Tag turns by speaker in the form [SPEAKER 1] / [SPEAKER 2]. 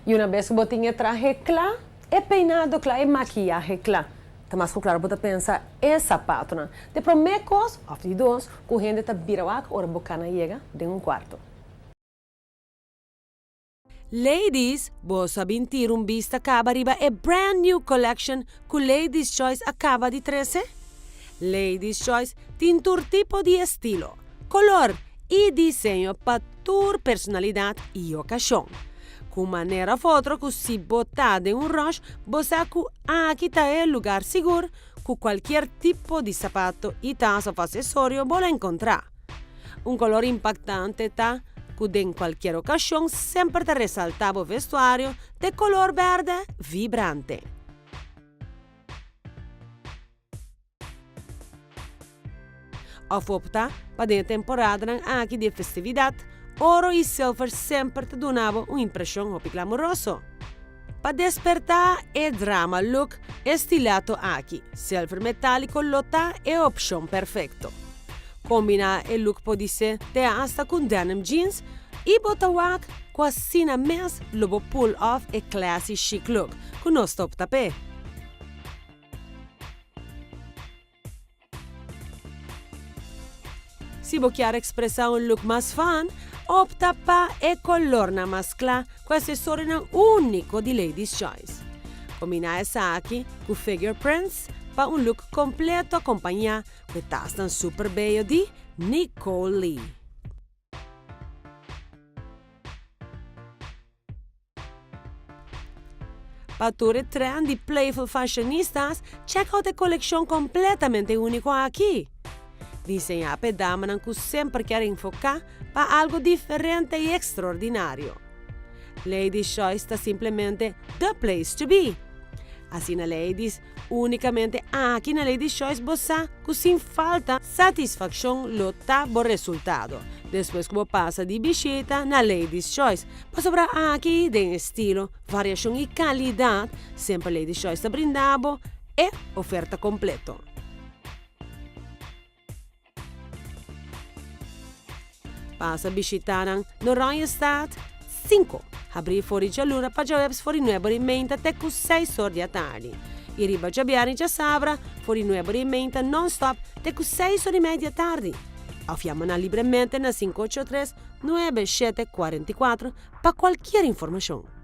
[SPEAKER 1] E uma vez que você tinha traje claro, é peinado claro, é maquiagem claro. Mas claro, você pensa, é sapato, né? De promecos, of de dois, correndo está birawak, ora bocana chega de quarto.
[SPEAKER 2] Ladies, vos sabem ter vista acaba riba a brand new collection que Ladies Choice acaba de trazer? Ladies Choice tem todo tipo de estilo, color e desenho para tua personalidade e ocasião. Com maneira foto que se botar em rush, você aqui está é lugar seguro que qualquer tipo de sapato e taça ou acessório pode encontrar. Color impactante está que em qualquer ocasião sempre te resaltava o vestuário de color verde vibrante. Opta para a temporada aqui de festividade, ouro e silver sempre te donava uma impressão glamourosa. Para despertar o drama look estilado aqui, silver metálico lota é a opção perfeita. Combinar o look pode ser hasta com denim jeans e botawak com a sina mes lobo pull off e classy chic look com nós top tapé. Se você quer expressar um look mais fun, opta para o color na mascla com acessório único de Ladies Choice. Combina essa aqui com figure prints para um look completo acompanhar com tastan super bello de Nicole Lee. Para todo trend de playful fashionistas, check out a coleção completamente única aqui. Diseñar para damas que sempre querem focar para algo diferente e extraordinário. Ladies Choice está simplesmente the place to be. Assim na Ladies, unicamente aqui na Ladies Choice você que sem falta satisfação lota o resultado. Depois que você passa de visita na Ladies Choice, para sobrar aqui de estilo, variação e qualidade, sempre Ladies Choice está brindando e oferta completa. Passa a visitar no Randstad 5. Abrir fuori già l'una para webs fuori nuovo rimenta até com 6 horas da tarde. E riba già biari già sabra fuori nuovo rimenta non-stop até com 6 horas e meia da tarde. Chiamana livremente na 583 9744 para qualquer informação.